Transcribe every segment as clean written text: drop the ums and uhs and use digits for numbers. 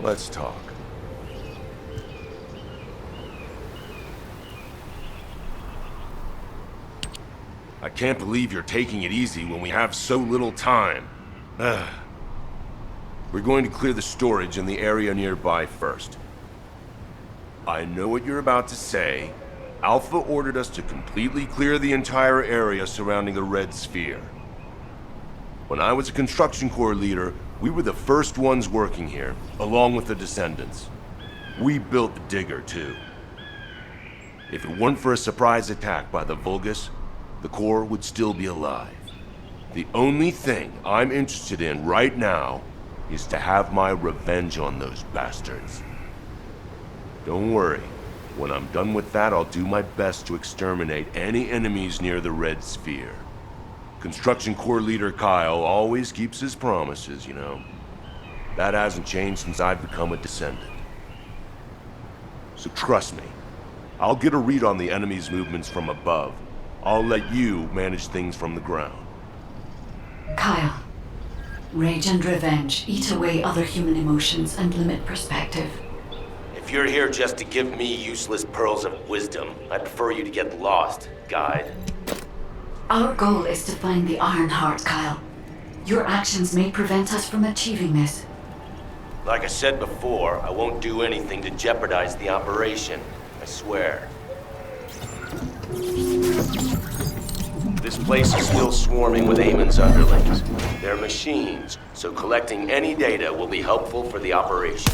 Let's talk. I can't believe you're taking it easy when we have so little time. We're going to clear the storage in the area nearby first. I know what you're about to say. Alpha ordered us to completely clear the entire area surrounding the Red Sphere. When I was a construction corps leader, we were the first ones working here, along with the Descendants. We built the digger, too. If it weren't for a surprise attack by the Vulgus, the Corps would still be alive. The only thing I'm interested in right now is to have my revenge on those bastards. Don't worry. When I'm done with that, I'll do my best to exterminate any enemies near the Red Sphere. Construction Corps leader Kyle always keeps his promises, you know. That hasn't changed since I've become a Descendant. So trust me, I'll get a read on the enemy's movements from above. I'll let you manage things from the ground. Kyle, rage and revenge eat away other human emotions and limit perspective. If you're here just to give me useless pearls of wisdom, I prefer you to get lost, guide. Our goal is to find the Ironheart, Kyle. Your actions may prevent us from achieving this. Like I said before, I won't do anything to jeopardize the operation. I swear. This place is still swarming with Amon's underlings. They're machines, so collecting any data will be helpful for the operation.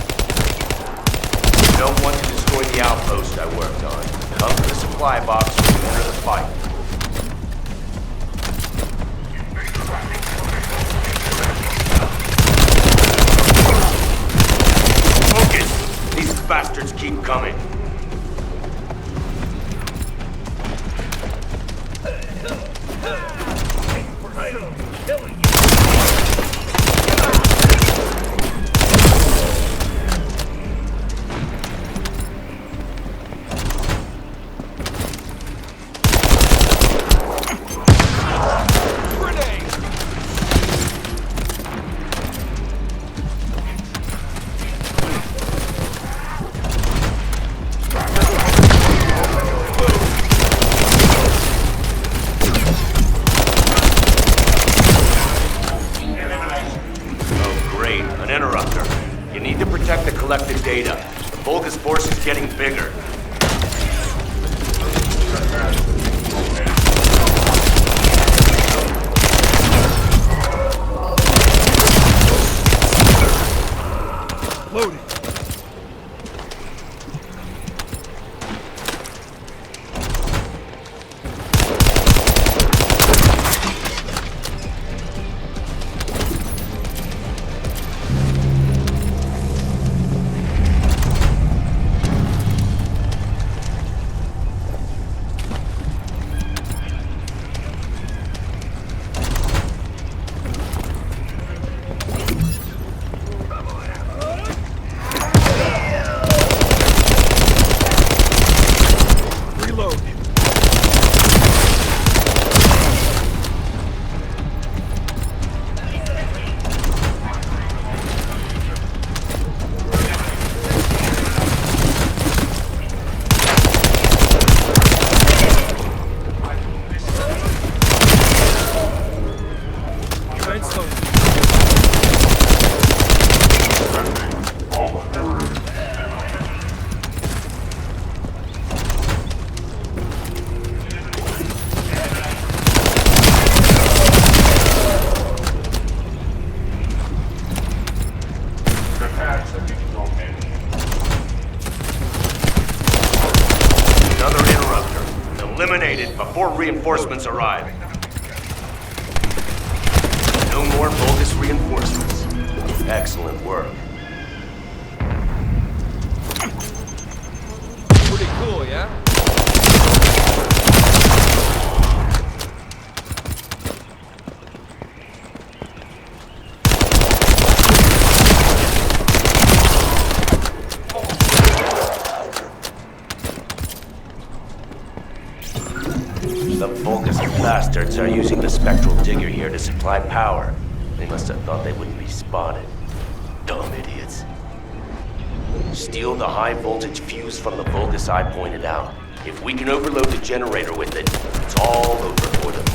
You don't want to destroy the outpost I worked on. Come to the supply box when you enter the fight. Focus! These bastards keep coming. Data. The Vulgus force is getting bigger. Loading. Eliminated before reinforcements arrive. No more Vulgus reinforcements. Excellent work. Vulgus bastards are using the spectral digger here to supply power. They must have thought they wouldn't be spotted. Dumb idiots. Steal the high voltage fuse from the Vulgus I pointed out. If we can overload the generator with it, it's all over for them.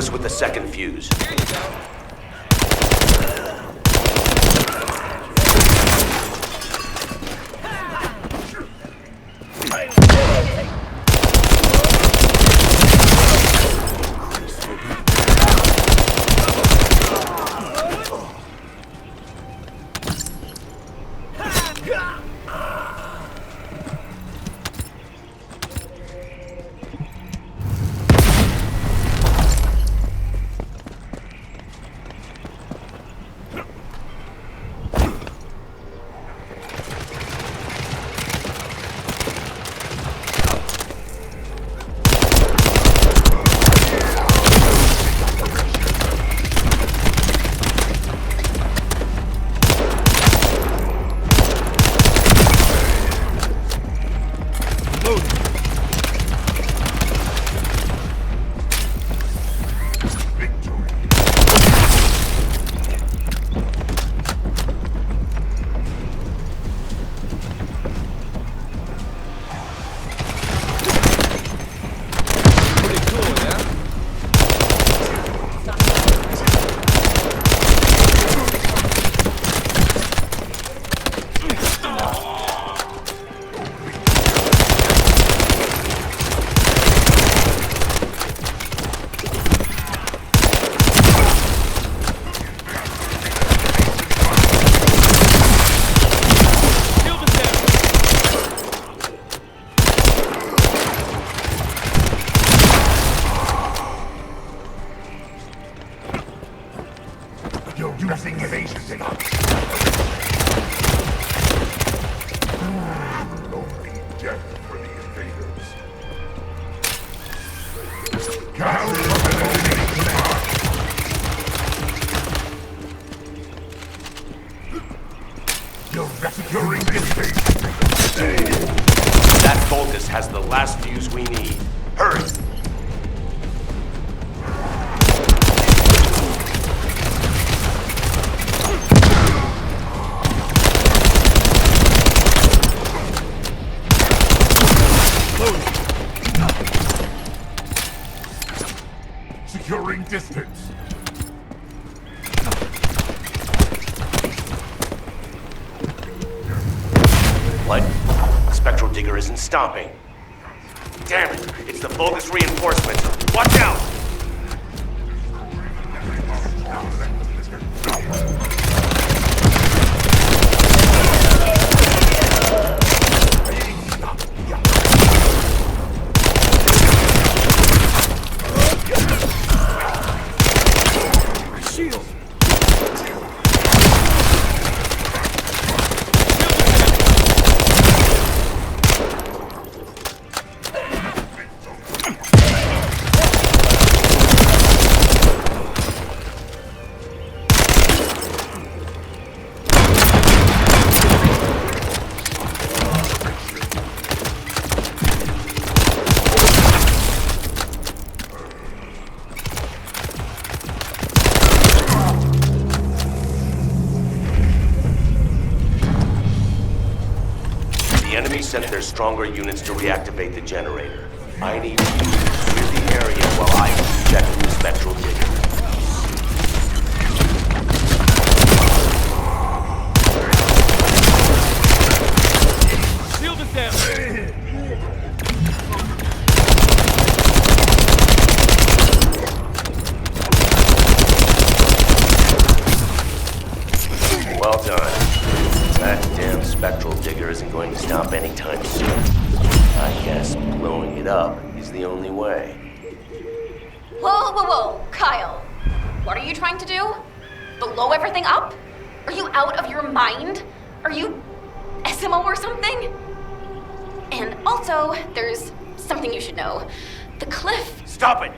With the second fuse. Here you go. Using evasion data. Only death for the invaders. You're securing this base. That Vulgus has the last fuse we need. Hurry! Securing distance. What? The spectral digger isn't stopping. Damn it! It's the Vulgus reinforcements. Watch out! Sent their stronger units to reactivate the generator. I need you to clear the area while I check the spectral digger. Shield is down! Well done. That damn spectral digger isn't going to stop anytime soon. I guess blowing it up is the only way. Whoa, whoa, whoa, Kyle. What are you trying to do? Blow everything up? Are you out of your mind? Are you SMO or something? And also, there's something you should know. The cliff. Stop it!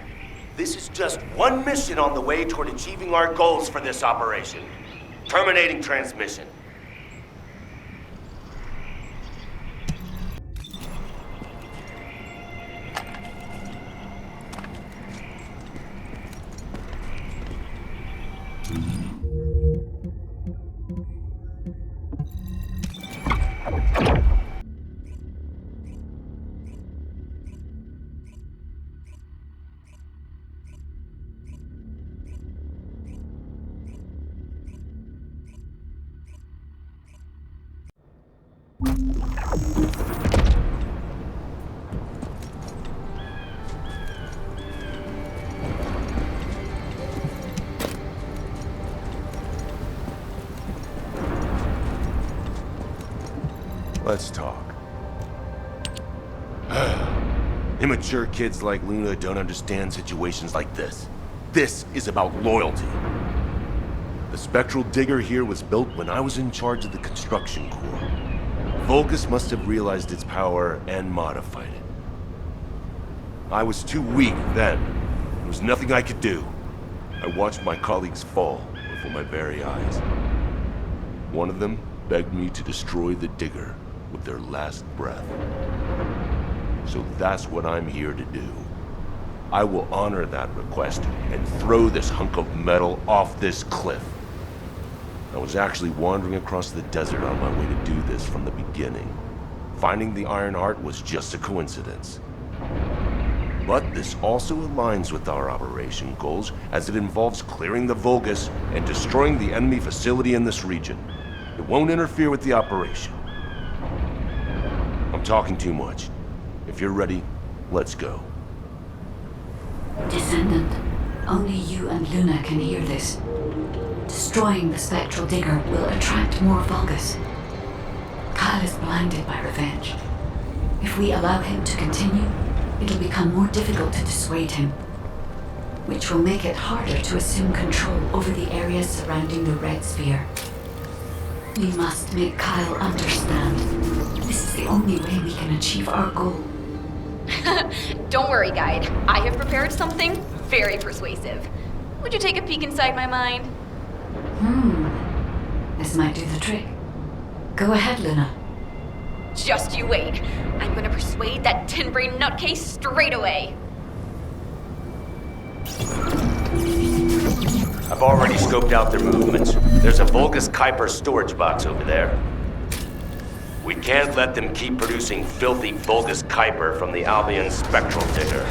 This is just one mission on the way toward achieving our goals for this operation. Terminating transmission. Let's talk. Immature kids like Luna don't understand situations like this. This is about loyalty. The spectral digger here was built when I was in charge of the construction corps. Vulgus must have realized its power and modified it. I was too weak then. There was nothing I could do. I watched my colleagues fall before my very eyes. One of them begged me to destroy the digger with their last breath. So that's what I'm here to do. I will honor that request and throw this hunk of metal off this cliff. I was actually wandering across the desert on my way to do this from the beginning. Finding the Ironheart was just a coincidence. But this also aligns with our operation goals, as it involves clearing the Vulgus and destroying the enemy facility in this region. It won't interfere with the operation. I'm talking too much. If you're ready, let's go. Descendant, only you and Luna can hear this. Destroying the spectral digger will attract more Vulgus. Kyle is blinded by revenge. If we allow him to continue, it'll become more difficult to dissuade him, which will make it harder to assume control over the areas surrounding the Red Sphere. We must make Kyle understand. This is the only way we can achieve our goal. Don't worry, guide. I have prepared something very persuasive. Would you take a peek inside my mind? This might do the trick. Go ahead, Luna. Just you wait. I'm gonna persuade that tin-brain nutcase straight away. I've already scoped out their movements. There's a Vulgus Kuiper storage box over there. We can't let them keep producing filthy Vulgus Kuiper from the Albion spectral digger.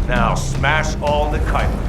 Now smash all the Kuiper.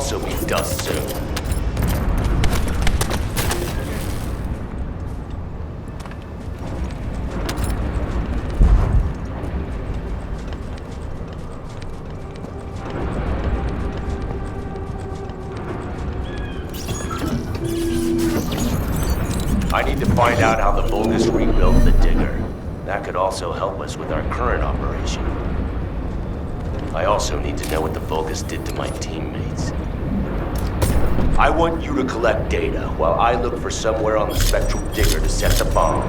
also be dust soon. I need to find out how the Vulgus rebuilt the digger. That could also help us with our current operation. I also need to know what the Vulgus did to my teammates. I want you to collect data while I look for somewhere on the spectral digger to set the bomb.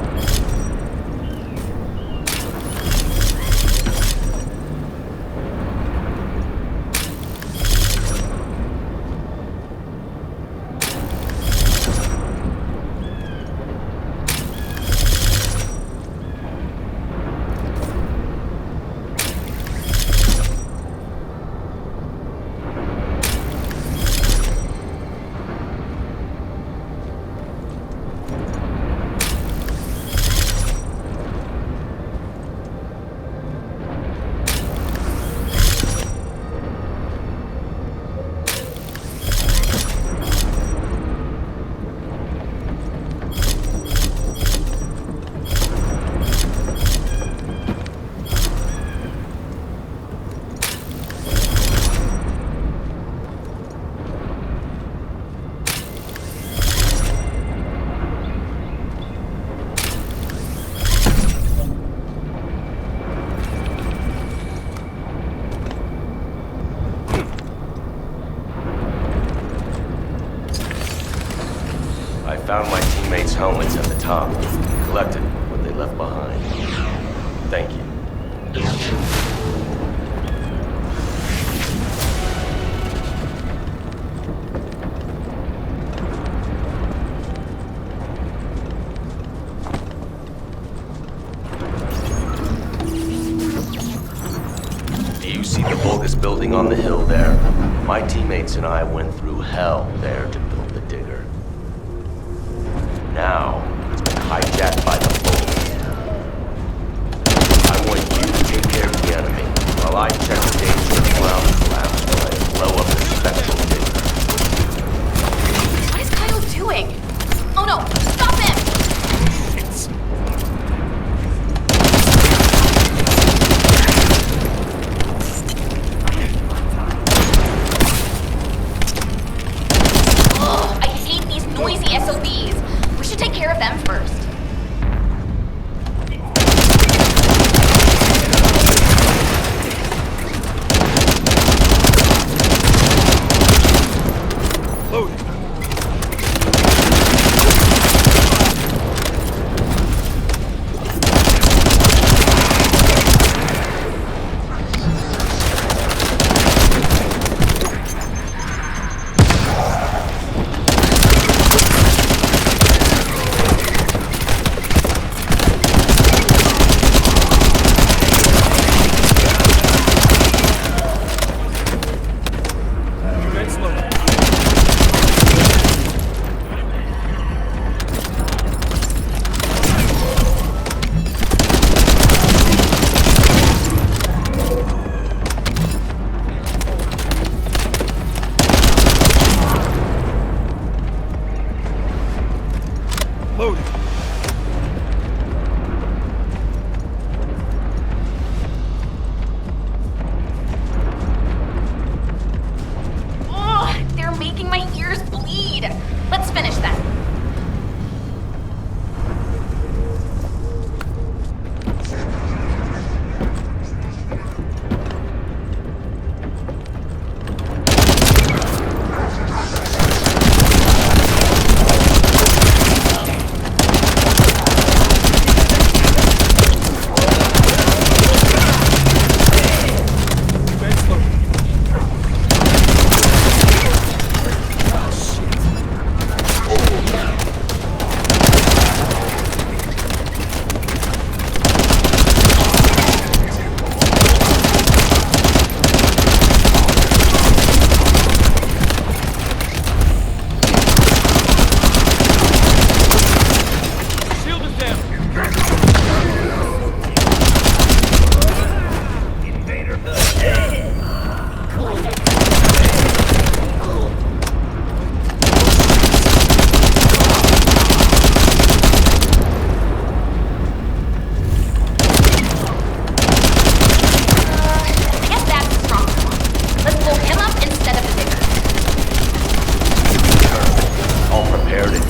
Found my teammates' helmets at the top. Collected what they left behind. Thank you. Do you see the Vulgus building on the hill there? My teammates and I went through hell there to build the digger. Now, it's been hijacked by the Vulgus. I want you to take care of the enemy, while I check the dangerous ground collapse while I blow up the spectral digger. What is Kyle doing? Oh no, stop him! Ugh, I hate these noisy SOBs. We should take care of them first.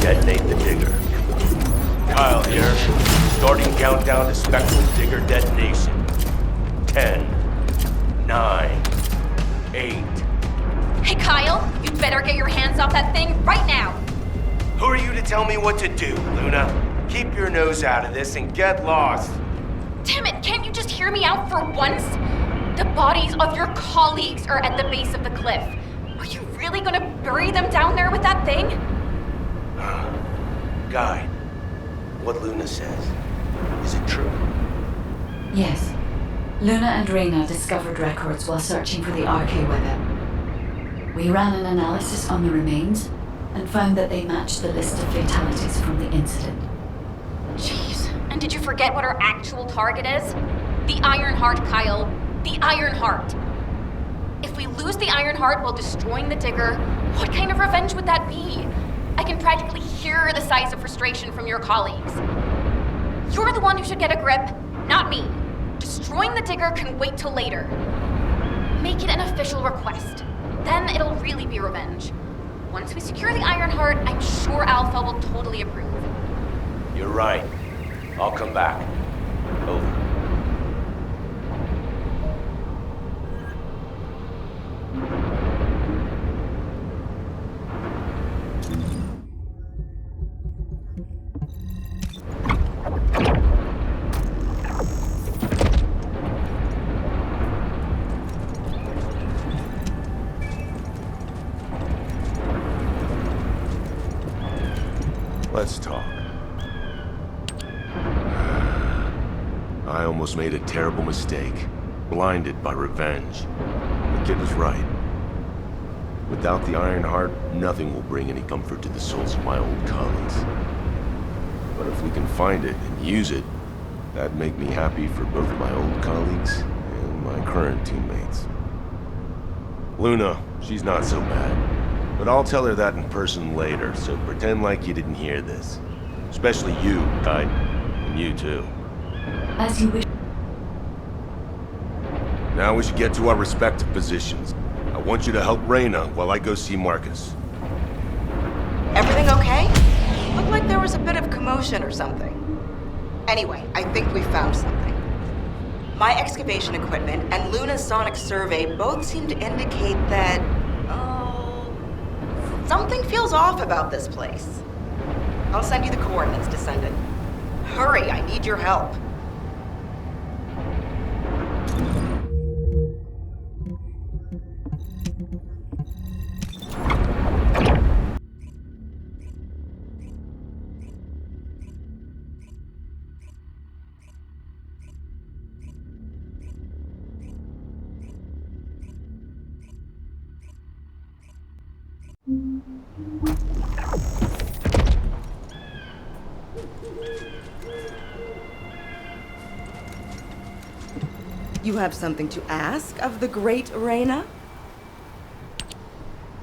detonate the digger. Kyle here. Starting countdown to spectral digger detonation. 10, 9, 8. Hey, Kyle, you better get your hands off that thing right now. Who are you to tell me what to do, Luna? Keep your nose out of this and get lost. Damn it, can't you just hear me out for once? The bodies of your colleagues are at the base of the cliff. Are you really gonna bury them down there with that thing? Guy, what Luna says, is it true? Yes. Luna and Reyna discovered records while searching for the RK weapon. We ran an analysis on the remains and found that they matched the list of fatalities from the incident. Jeez, and did you forget what our actual target is? The Ironheart, Kyle. The Ironheart. If we lose the Ironheart while destroying the digger, what kind of revenge would that be? I can practically hear the sighs of frustration from your colleagues. You're the one who should get a grip, not me. Destroying the digger can wait till later. Make it an official request. Then it'll really be revenge. Once we secure the Ironheart, I'm sure Alpha will totally approve. You're right. I'll come back. Over. Let's talk. I almost made a terrible mistake. Blinded by revenge. The kid was right. Without the Ironheart, nothing will bring any comfort to the souls of my old colleagues. But if we can find it and use it, that'd make me happy for both my old colleagues and my current teammates. Luna, she's not so bad. But I'll tell her that in person later, so pretend like you didn't hear this. Especially you, Kai. And you too. As you wish. Now we should get to our respective positions. I want you to help Reyna while I go see Marcus. Everything okay? Looked like there was a bit of commotion or something. Anyway, I think we found something. My excavation equipment and Luna's sonic survey both seem to indicate that... something feels off about this place. I'll send you the coordinates, Descendant. Hurry, I need your help. You have something to ask of the great Reyna?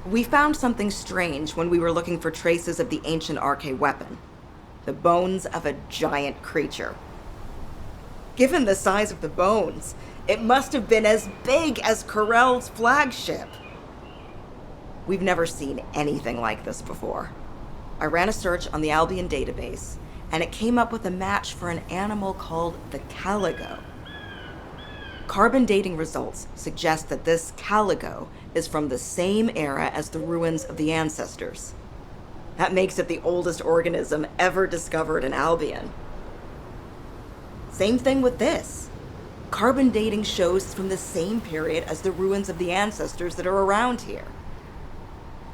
We found something strange when we were looking for traces of the ancient RK weapon. The bones of a giant creature. Given the size of the bones, it must have been as big as Corell's flagship. We've never seen anything like this before. I ran a search on the Albion database, and it came up with a match for an animal called the caligo. Carbon dating results suggest that this caligo is from the same era as the ruins of the ancestors. That makes it the oldest organism ever discovered in Albion. Same thing with this. Carbon dating shows it's from the same period as the ruins of the ancestors that are around here.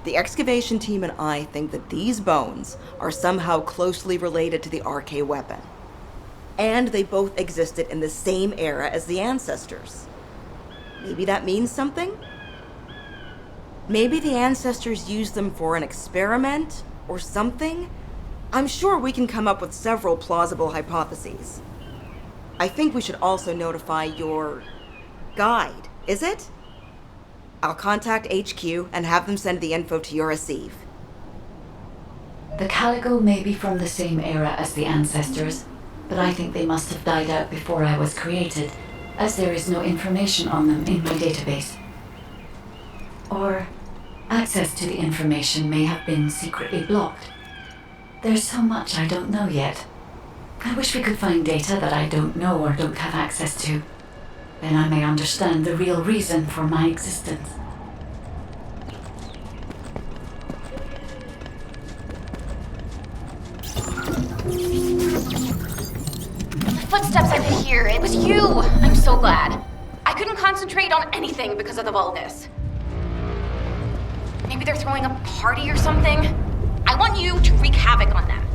The excavation team and I think that these bones are somehow closely related to the RK weapon. And they both existed in the same era as the ancestors. Maybe that means something? Maybe the ancestors used them for an experiment or something? I'm sure we can come up with several plausible hypotheses. I think we should also notify your guide, is it? I'll contact HQ and have them send the info to your receive. The caligo may be from the same era as the ancestors, but I think they must have died out before I was created, as there is no information on them in my database. Or access to the information may have been secretly blocked. There's so much I don't know yet. I wish we could find data that I don't know or don't have access to. Then I may understand the real reason for my existence. Footsteps I could hear. It was you. I'm so glad. I couldn't concentrate on anything because of the Vulgus. Maybe they're throwing a party or something. I want you to wreak havoc on them.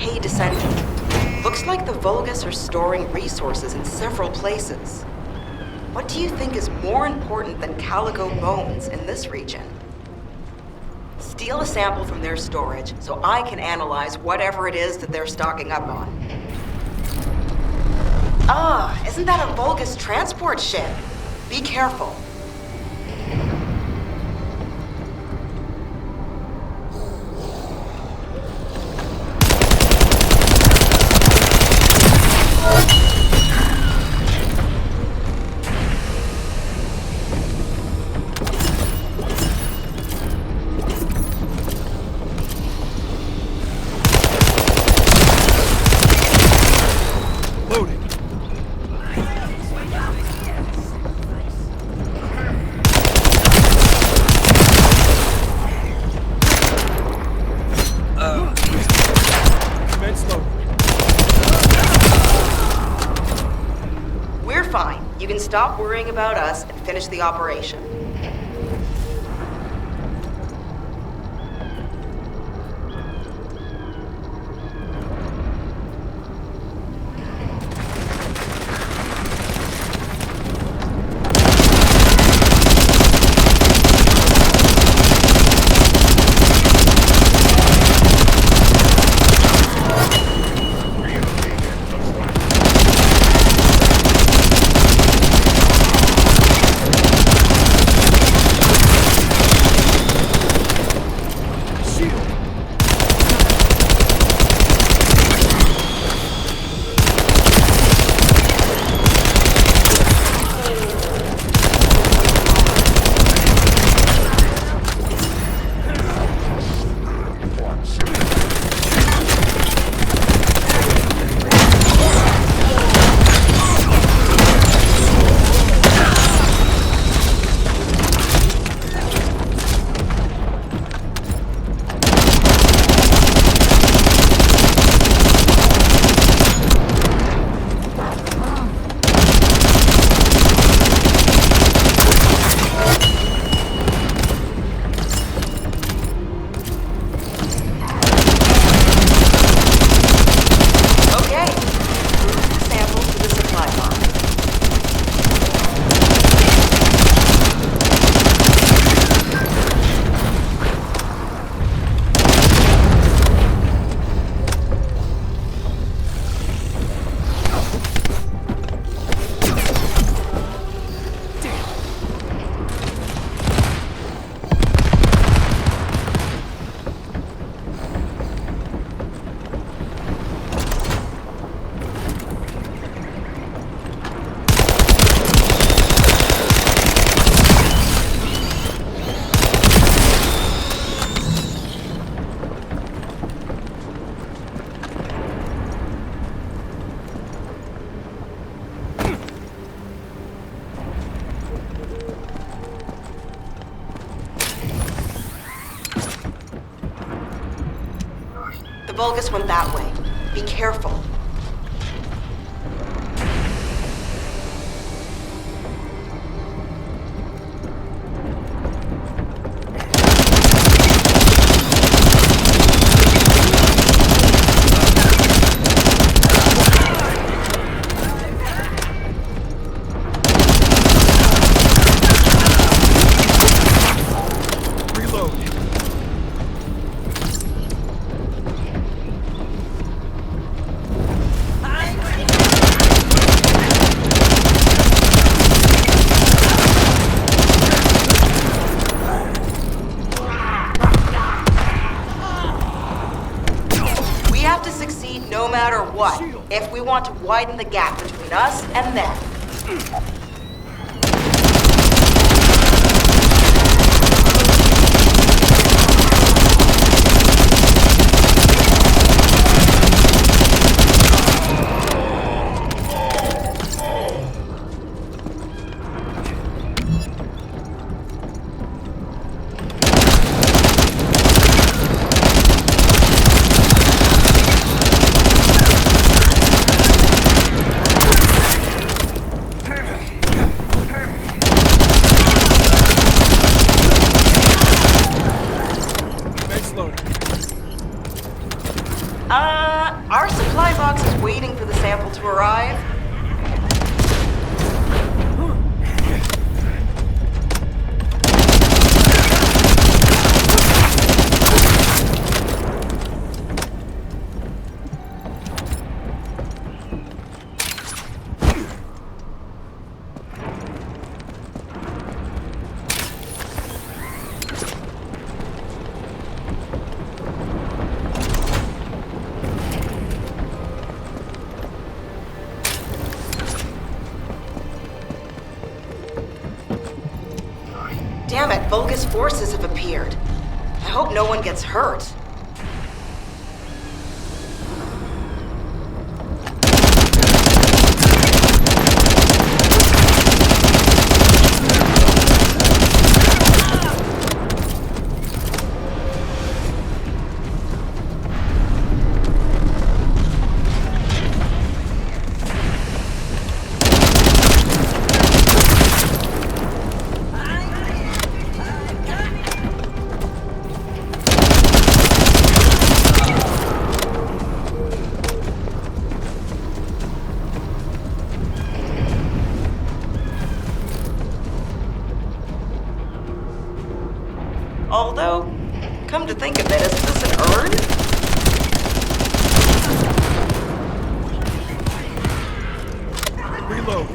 Hey, Descendant. Looks like the Vulgus are storing resources in several places. What do you think is more important than calico bones in this region? Steal a sample from their storage so I can analyze whatever it is that they're stocking up on. Ah, isn't that a Vulgus transport ship? Be careful. We're fine. You can stop worrying about us and finish the operation. The Vulgus went that way. Be careful. what? If we want to widen the gap between us and them. Our supply box is waiting for the sample to arrive. Damn it, Vulgus forces have appeared. I hope no one gets hurt. Although, come to think of it, is this an urn? Reload.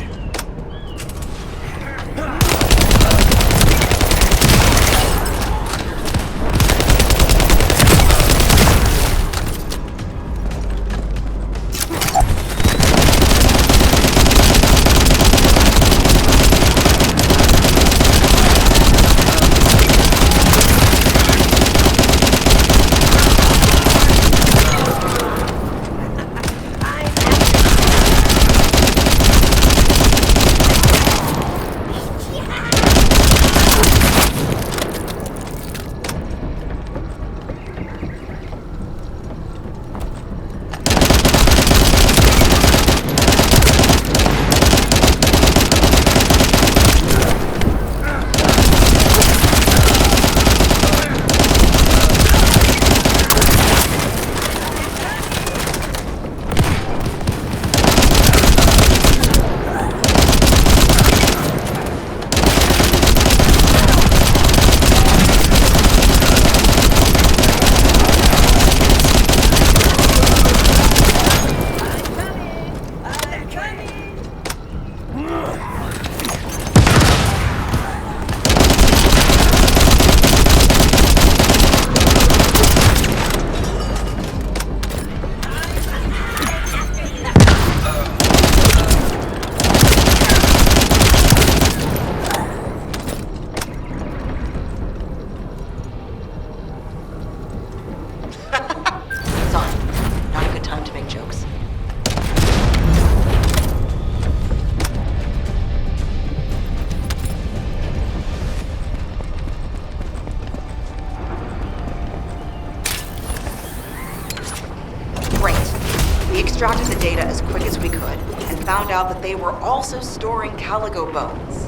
extracted the data as quick as we could, and found out that they were also storing Caligo bones.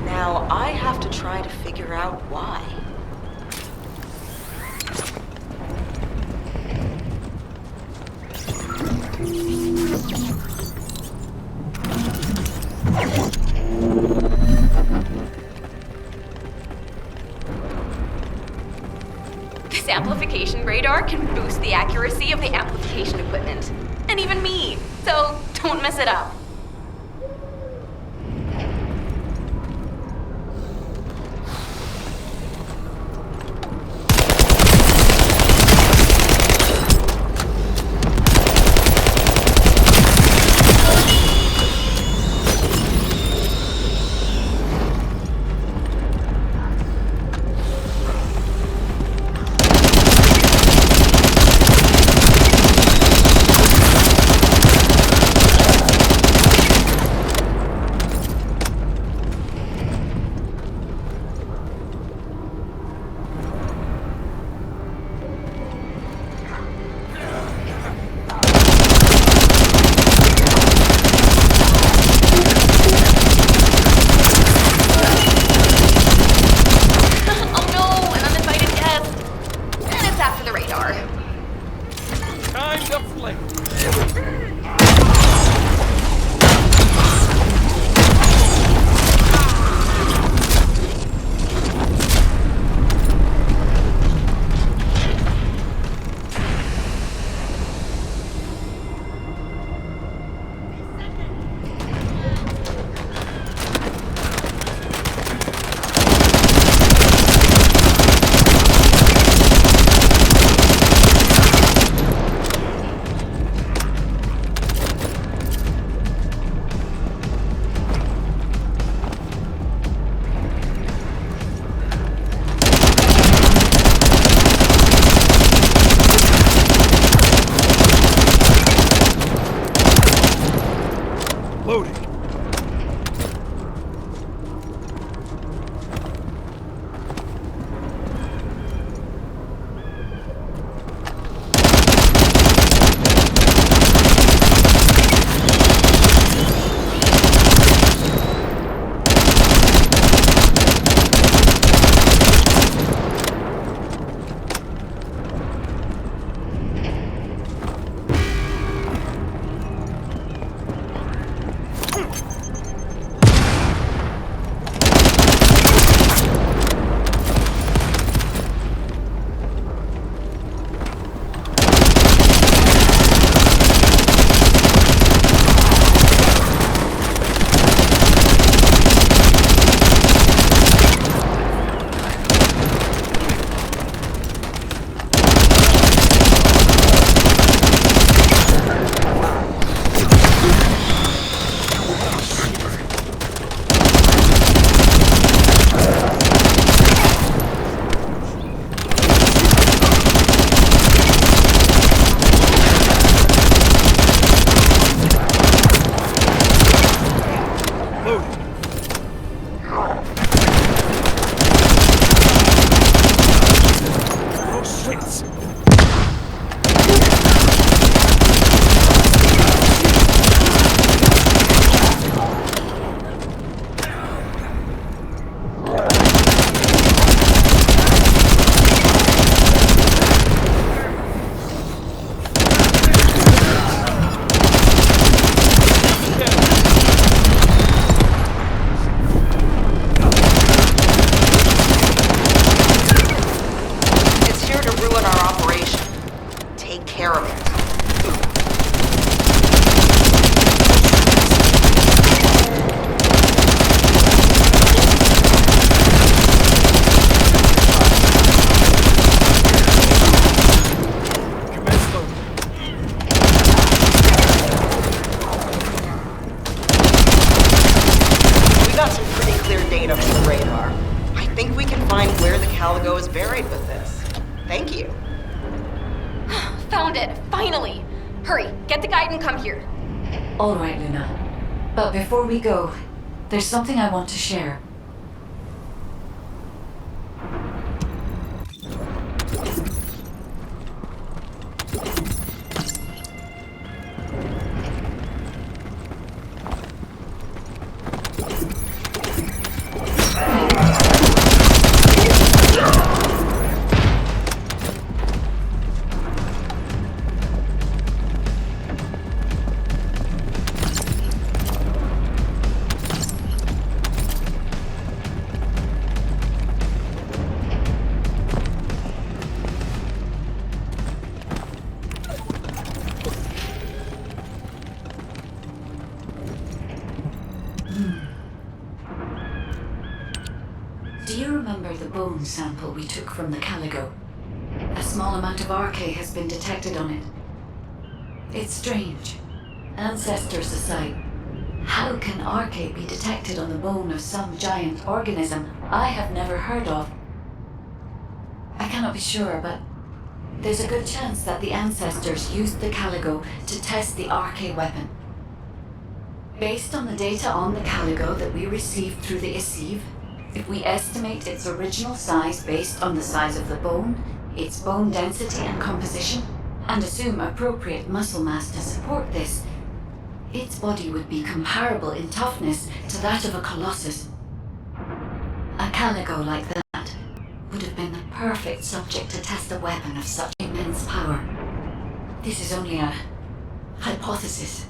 Now, I have to try to figure out why. This amplification radar can boost the accuracy of the amplification equipment. And even me, so don't mess it up. Caligo is buried with this. Thank you. Found it, finally! Hurry, get the guide and come here. All right, Luna. But before we go, there's something I want to share. Do you remember the bone sample we took from the Caligo? A small amount of RK has been detected on it. It's strange. Ancestors aside, how can RK be detected on the bone of some giant organism I have never heard of? I cannot be sure, but there's a good chance that the ancestors used the Caligo to test the RK weapon. Based on the data on the Caligo that we received through the Isiv, if we estimate its original size based on the size of the bone, its bone density and composition, and assume appropriate muscle mass to support this, its body would be comparable in toughness to that of a colossus. A Caligo like that would have been the perfect subject to test a weapon of such immense power. This is only a hypothesis,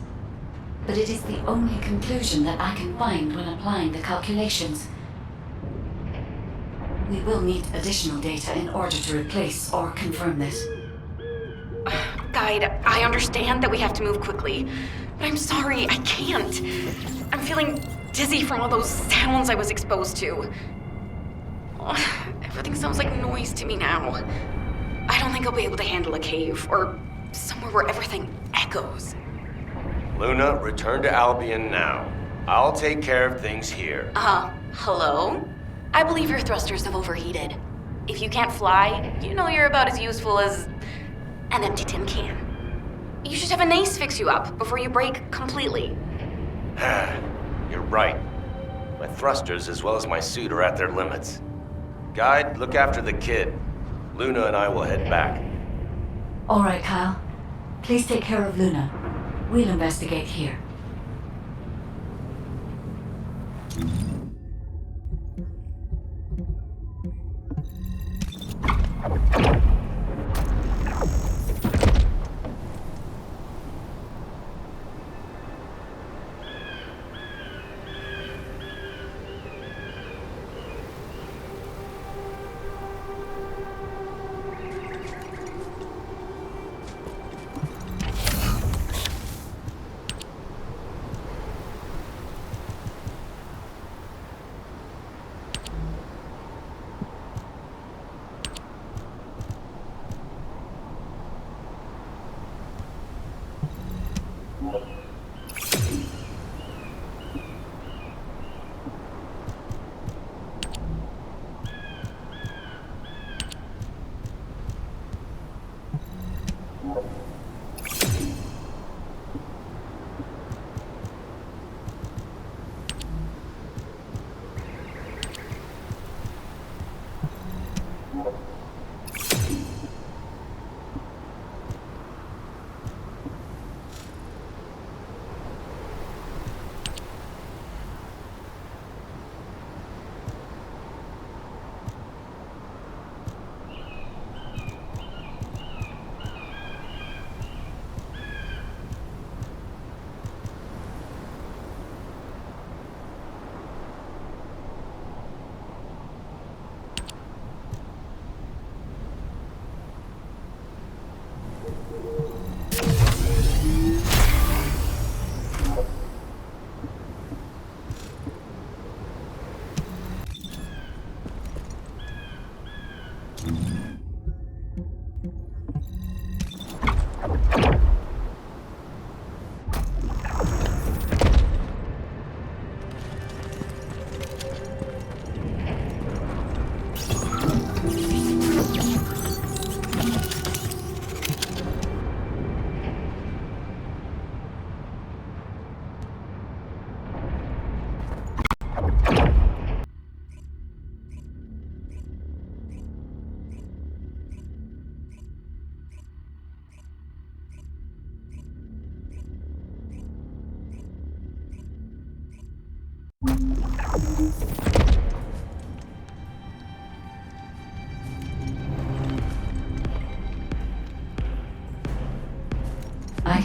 but it is the only conclusion that I can find when applying the calculations. We will need additional data in order to replace or confirm this. Guide, I understand that we have to move quickly, but I'm sorry, I can't. I'm feeling dizzy from all those sounds I was exposed to. Everything sounds like noise to me now. I don't think I'll be able to handle a cave, or somewhere where everything echoes. Luna, return to Albion now. I'll take care of things here. Hello? I believe your thrusters have overheated. If you can't fly, you know you're about as useful as an empty tin can. You should have an ace fix you up before you break completely. You're right. My thrusters as well as my suit are at their limits. Guide, look after the kid. Luna and I will head back. All right, Kyle. Please take care of Luna. We'll investigate here.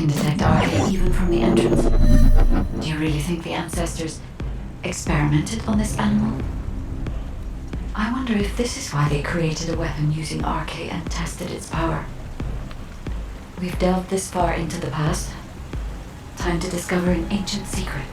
can detect RK even from the entrance. Do you really think the ancestors experimented on this animal? I wonder if this is why they created a weapon using RK and tested its power. We've delved this far into the past. Time to discover an ancient secret.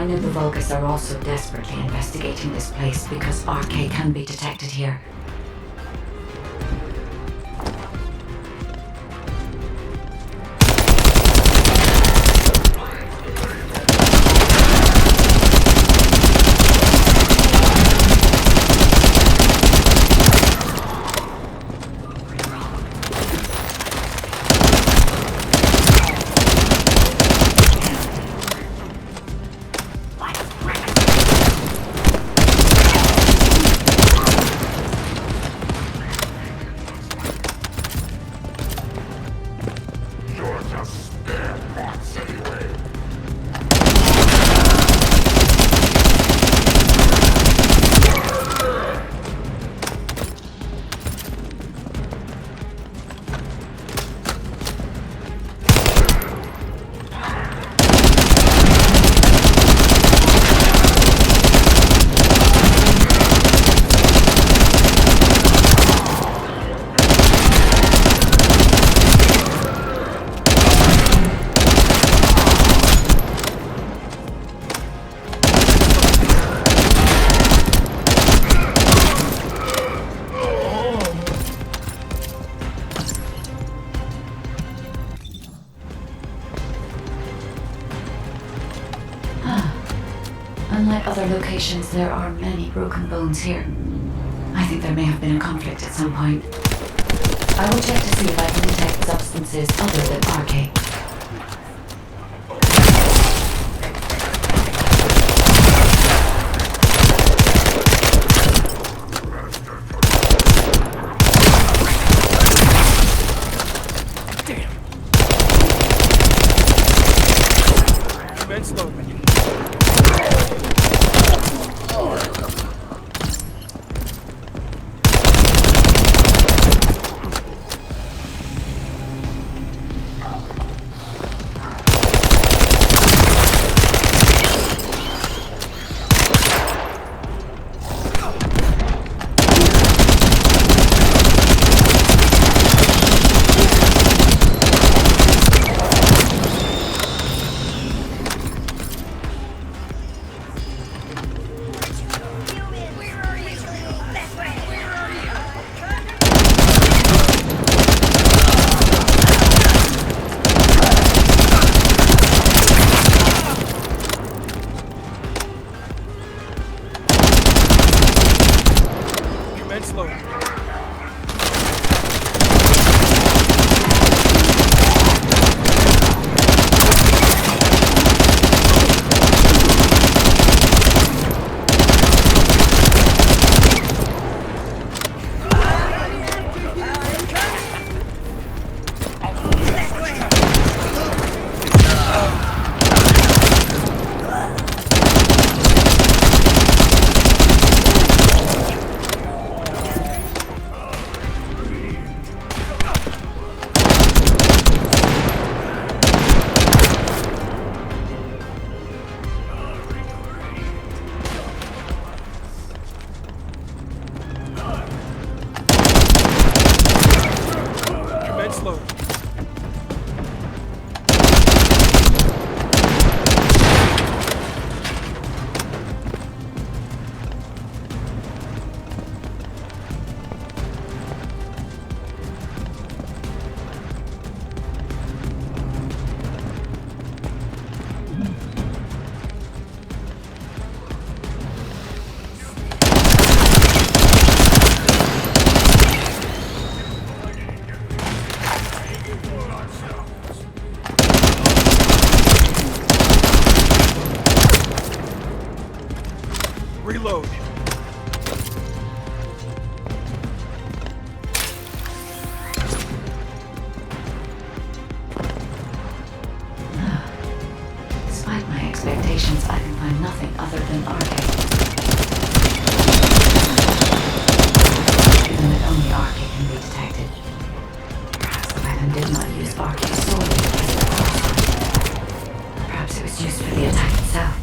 I know the Vulgus are also desperately investigating this place because RK can be detected here. Unlike other locations, there are many broken bones here. I think there may have been a conflict at some point. I will check to see if I can detect substances other than RK. Reload. Despite my expectations, I can find nothing other than arcade. Given that only arcade can be detected, perhaps the weapon did not use arcade solely as a crossbow. Perhaps it was used for the attack itself.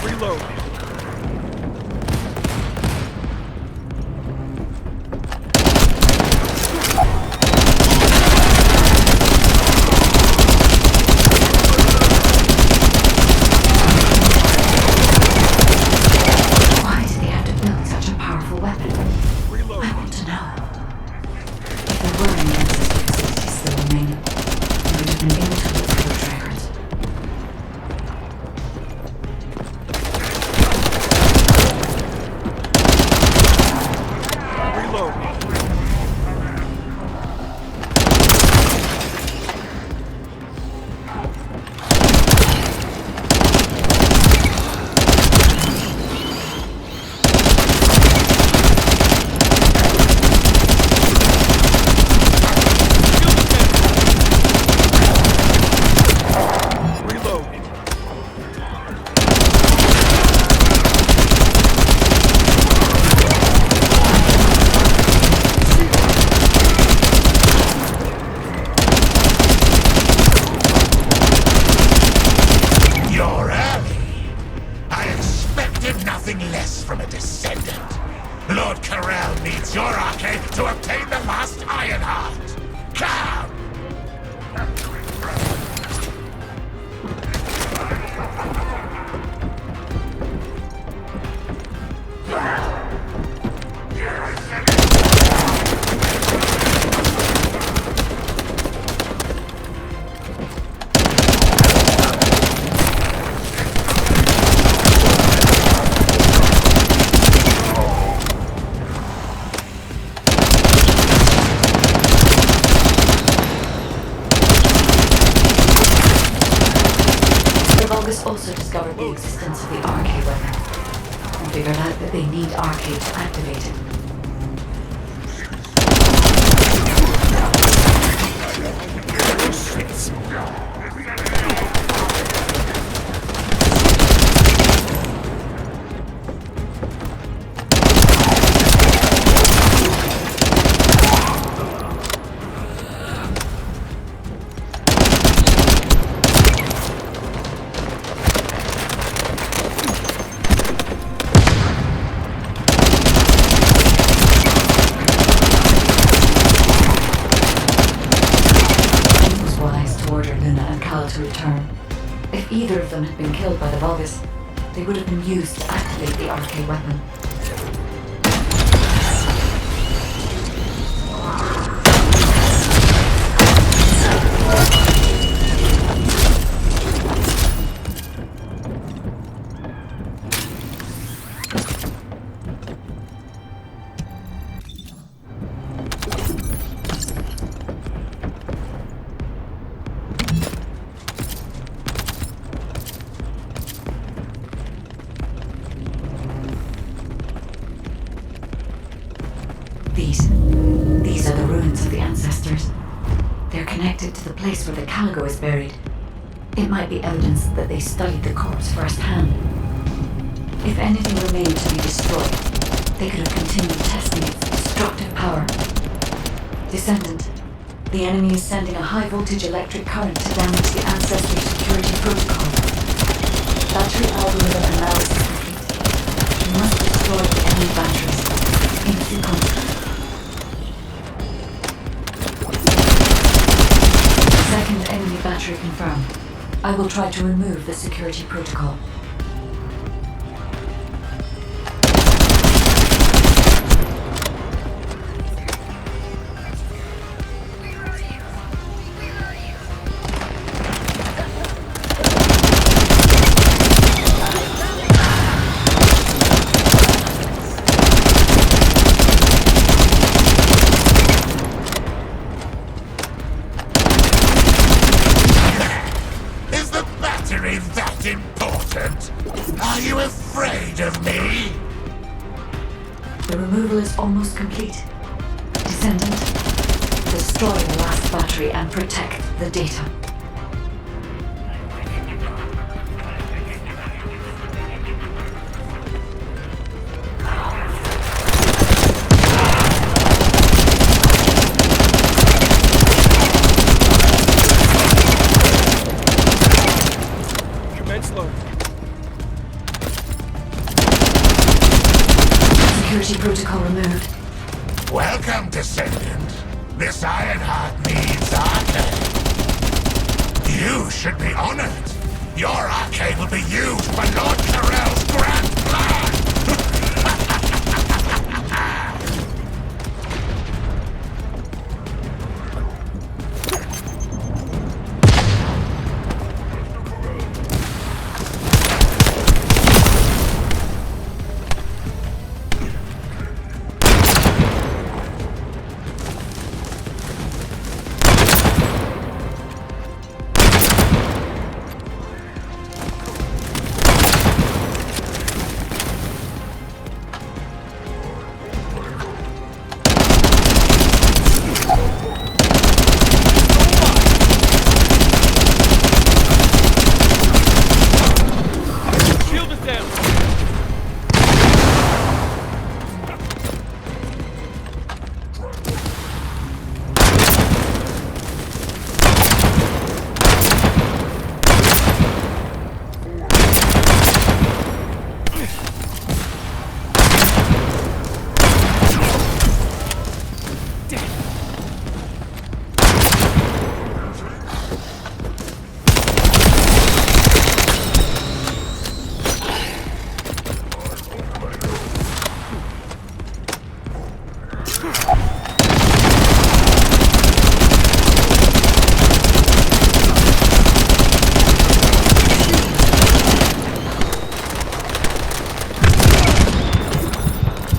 Reload. Why did they have to build such a powerful weapon? Reload. I want to know. If there were any ancestor facilities still remaining, they would have been able to look for those records. Reload. Reload. You're early. I expected nothing less from a Descendant. Lord Carell needs your arcade to obtain the last Ironheart. Come! The Vulgus also discovered the existence of the arcade weapon and figured out that they need arcade to activate it. It was wise to order Luna and Cal to return. If either of them had been killed by the Vulgus, they would have been used to activate the arcade weapon. These are the ruins of the ancestors. They're connected to the place where the Caligo is buried. It might be evidence that they studied the corpse firsthand. If anything remained to be destroyed, they could have continued testing its destructive power. Descendant, the enemy is sending a high-voltage electric current to damage the ancestor security protocol. Battery algorithm analysis complete. We must destroy the enemy batteries in sequence. Second enemy battery confirmed. I will try to remove the security protocol. mutant? Are you afraid of me? The removal is almost complete. Descendant, destroy the last battery and protect the data. Commence load. Security protocol removed. Welcome, Descendant. This Ironheart needs arcade. You should be honored. Your arcade will be used for Lord Carell's grand plan. Shield is down.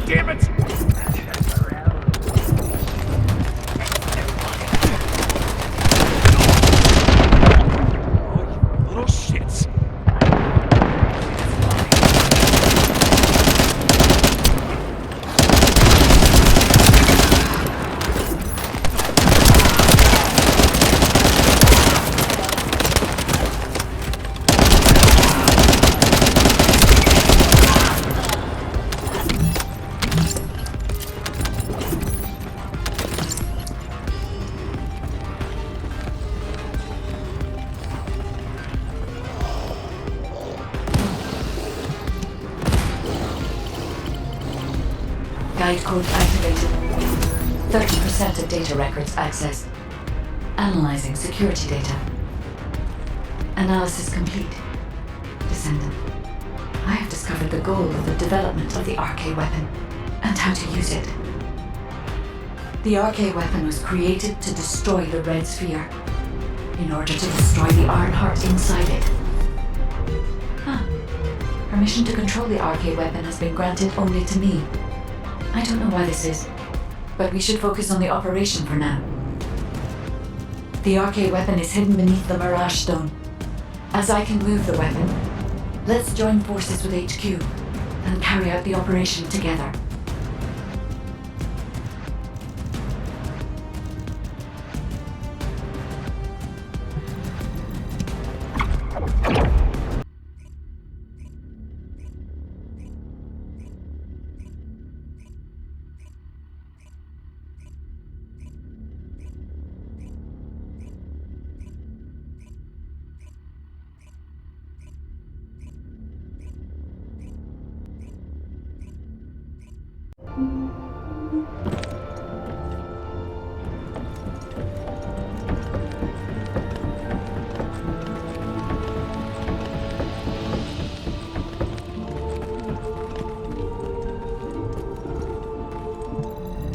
Damn it! Oh, you little shits. Guide code activated. 30% of data records accessed. Analyzing security data. Analysis complete. Descendant, I have discovered the goal of the development of the RK weapon and how to use it. The RK weapon was created to destroy the Red Sphere in order to destroy the Ironheart inside it. Permission to control the RK weapon has been granted only to me. I don't know why this is, but we should focus on the operation for now. The RK weapon is hidden beneath the Mirage Stone. As I can move the weapon, let's join forces with HQ and carry out the operation together.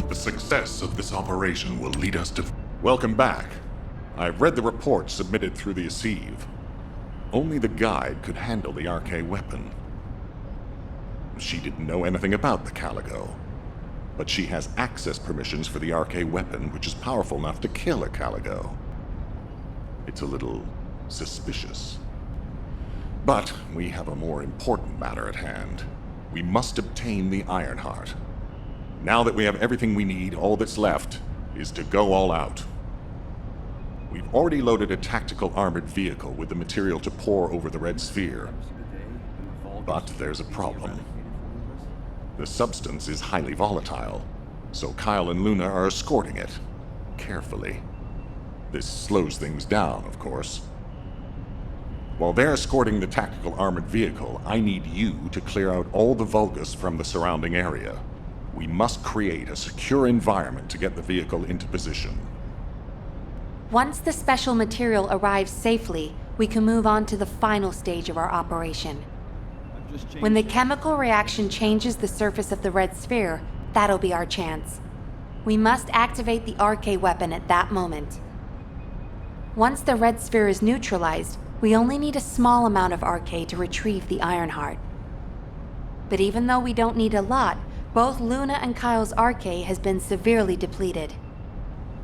The success of this operation will lead us to... Welcome back. I've read the report submitted through the Assieve. Only the guide could handle the RK weapon. She didn't know anything about the Caligo, but she has access permissions for the RK weapon, which is powerful enough to kill a Caligo. It's a little suspicious. But we have a more important matter at hand. We must obtain the Ironheart. Now that we have everything we need, all that's left is to go all out. We've already loaded a tactical armored vehicle with the material to pour over the Red Sphere. But there's a problem. The substance is highly volatile, so Kyle and Luna are escorting it, carefully. This slows things down, of course. While they're escorting the tactical armored vehicle, I need you to clear out all the Vulgus from the surrounding area. We must create a secure environment to get the vehicle into position. Once the special material arrives safely, we can move on to the final stage of our operation. When the chemical reaction changes the surface of the Red Sphere, that'll be our chance. We must activate the RK weapon at that moment. Once the Red Sphere is neutralized, we only need a small amount of RK to retrieve the Ironheart. But even though we don't need a lot, both Luna and Kyle's RK has been severely depleted.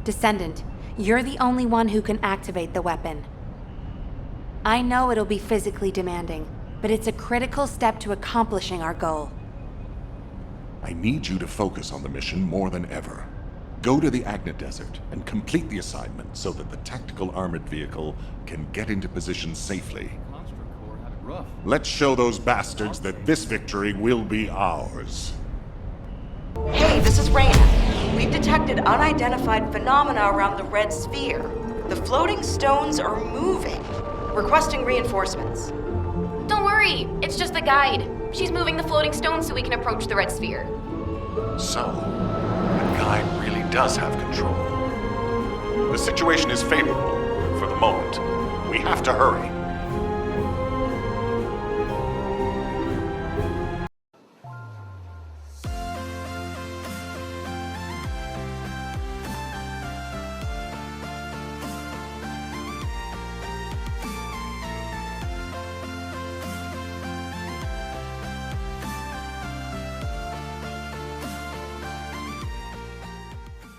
Descendant, you're the only one who can activate the weapon. I know it'll be physically demanding, but it's a critical step to accomplishing our goal. I need you to focus on the mission more than ever. Go to the Agna Desert and complete the assignment so that the tactical armored vehicle can get into position safely. Let's show those bastards that this victory will be ours. Hey, this is Raina. We've detected unidentified phenomena around the Red Sphere. The floating stones are moving. Requesting reinforcements. Don't worry, it's just the guide. She's moving the floating stones so we can approach the Red Sphere. So, the guide really does have control. The situation is favorable for the moment. We have to hurry.